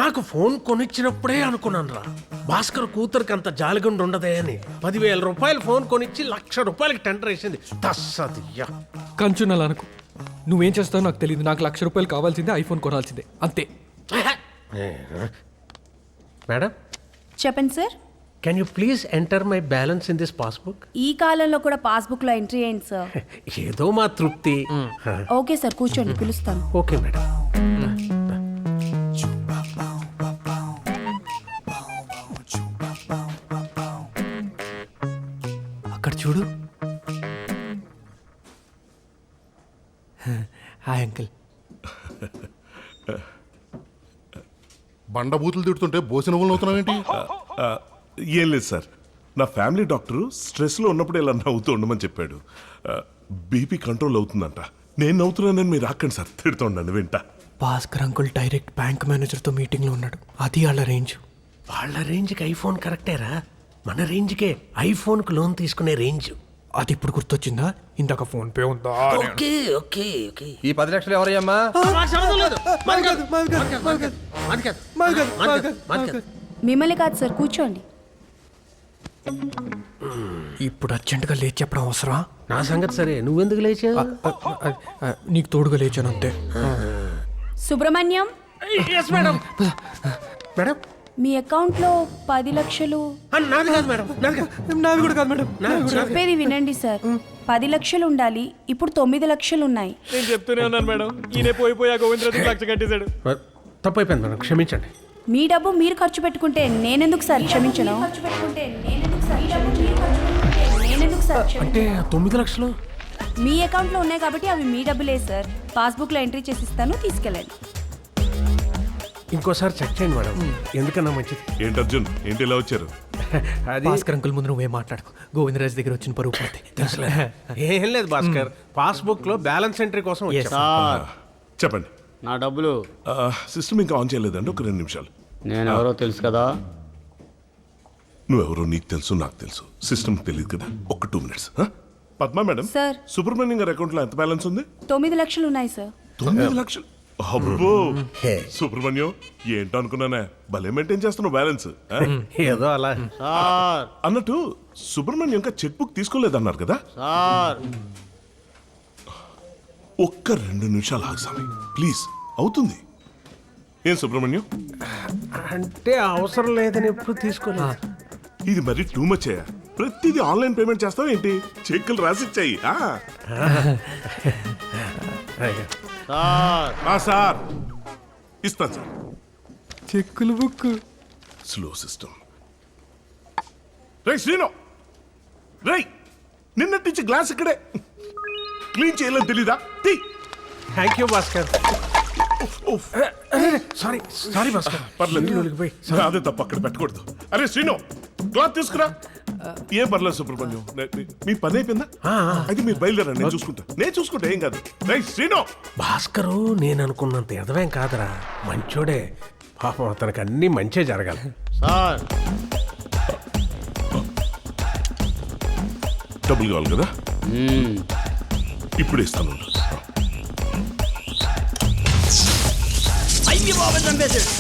నాకు ఫోన్ కొనిచ్చినప్పుడే అనుకున్నాను రా, భాస్కర్ కూతురికి అంత జాలిగుండి ఉండదే అని. 10,000 రూపాయలు ఫోన్ కొనిచ్చి 1,00,000 రూపాయలకి టెండర్ వేసింది. తస్సదియ్యా కంచున్నాను అనుకో. నువ్వేం చేస్తావో నాకు తెలియదు. నాకు 1,00,000 రూపాయలు కావాల్సిందే, ఐఫోన్ కొనాల్సిందే, అంతే. మేడం, చెప్పండి sir. Can you please enter my balance in this passbook? ఈ కాలంలో కూడా పాస్బుక్ లో ఎంట్రీ అయ్యింది సార్. ఏదో మా తృప్తి. ఓకే సార్, కూర్చోండి, పిలుస్తాను. Okay madam. అక్కడ చూడు. Hi uncle. బండబూతులు తిడుతుంటే బోసిన అవుతున్నావేంటి? ఏం లేదు సార్, నా ఫ్యామిలీ డాక్టరు స్ట్రెస్లో ఉన్నప్పుడు ఇలా నవ్వుతూ ఉండమని చెప్పాడు. బీపీ కంట్రోల్ అవుతుందంట. నేను నవ్వుతున్నానని మీరు రాకండి సార్, తిడుతూ ఉండండి వింటా. భాస్కర్ అంకుల్ డైరెక్ట్ బ్యాంక్ మేనేజర్తో మీటింగ్లో ఉన్నాడు. అది వాళ్ళ రేంజ్. వాళ్ళ రేంజ్కి ఐఫోన్ కరెక్టేరా, మన రేంజ్కే ఐఫోన్కి లోన్ తీసుకునే రేంజ్. అది ఇప్పుడు గుర్తొచ్చిందా? ఇందాక ఫోన్ పే ఉందా? Okay okay okay. ఈ 10 లక్షలు ఎవరయ్యమ్మా? మిమ్మల్ని కాదు సార్, కూర్చోండి. ఇప్పుడు అర్జెంటుగా లేచి చెప్పడం అవసరం? నా సంగతి సరే, నువ్వెందుకు లేచావు? నీకు తోడుగా లేచాను అంతే. సుబ్రహ్మణ్యం, మేడం. మేడం, మీ అకౌంట్ లో 10 లక్షలు. నాది కాదు మేడం, నాది కాదు. నావి కూడా కాదు మేడం. చెప్పేది వినండి సార్. 10 లక్షలు ఉండాలి, ఇప్పుడు 9 లక్షలు ఉన్నాయి. నేను చెప్తూనే ఉన్నాను మేడం. ఈయన పోయిపోయా గోవిందరాజు 1,00,000 కట్టేశాడు. తప్పైపోయింది మేడం, క్షమించండి. మీ డబ్బు మీరు ఖర్చు పెట్టుకుంటే నేనెందుకు సార్ క్షమించను? అంటే 9 లక్షలు మీ అకౌంట్ లో ఉన్నాయి కాబట్టి అవి మీ డబ్బులే సార్. పాస్బుక్ లో ఎంట్రీ చేసి ఇస్తాను, తీసుకెళ్ళండి. ఇంకోసారి చెక్ చేయండి మేడం, ఎందుకన్నా మంచిది. ఏంటి అర్జున్, ఏంటి ఇలా వచ్చారు? అది భాస్కర్ అంకుల్ ముందు నువ్వేం మాట్లాడకు. గోవిందరాజు దగ్గర వచ్చిన పరువు పోతే. ఏం లేదు భాస్కర్, పాస్బుక్ లో బ్యాలెన్స్ ఎంట్రీ కోసం వచ్చాను. సార్, చెప్పండి. నా డబ్బులు సిస్టమ్ ఇంకా ఆన్ చేయలేదండి, ఒక 2 నిమిషాలు. నేను ఎవరో తెలుసు కదా. నువ్వెవరో నీకు తెలుసు, నాకు తెలుసు, సిస్టమ్ తెలియదు కదా. ఒక 2 minutes. Padma madam, sir. Subrahmanyam గారి అకౌంట్లో ఎంత బ్యాలెన్స్ ఉంది? 9 లక్షలు ఉన్నాయి సార్. 9 లక్షలు? అబ్బో సుబ్రహ్మణ్యం, ఏంటో అనుకున్నానే, భలే మెయింటైన్ చేస్తున్నావు బ్యాలెన్స్. ఏదో అలా. సార్ అన్నట్టు సుబ్రహ్మణ్యం ఇంకా చెక్ బుక్ తీసుకోలేదన్నారు కదా. సార్ ఒక్క 2 నిమిషాలు ఆగుసామి ప్లీజ్, అవుతుంది. ఏం సుబ్రహ్మణ్యం, అంటే అవసరం లేదని ఎప్పుడు తీసుకోలేదు. ఇది మరి టూ మచ్ అయ్యా. ప్రతిదీ ఆన్లైన్ పేమెంట్ చేస్తావు ఏంటి? చెక్కులు రాసిచ్చాయి. సార్ ఇస్తాను సార్. చెక్కులు బుక్. Slow system. రై శ్రీను, రై నిన్నటి నుంచి గ్లాస్ ఇక్కడే క్లీన్ చేయలేని తెలీదా? Thank you Bhaskar. Sorry sorry Bhaskar. పర్లేదు, అదే తప్ప అక్కడ పెట్టకూడదు. అరే శ్రీను, క్లాత్ తీసుకురా. ఏం పర్లేదు సుబ్రహ్మణ్యం, మీ పని అయిపోయిందా? అయితే మీరు బయలుదేరండి, నేను చూసుకుంటా, ఏం కాదు. రై శ్రీను. భాస్కరు నేను అనుకున్నంత ఎదవేం కాదురా, మంచోడే. పాపం అతనికి అన్ని మంచే జరగాలి. సార్ డబ్బులు కావాలి కదా, ఇప్పుడు ఇస్తాను. అయ్యి బాబు చంపేశాడు.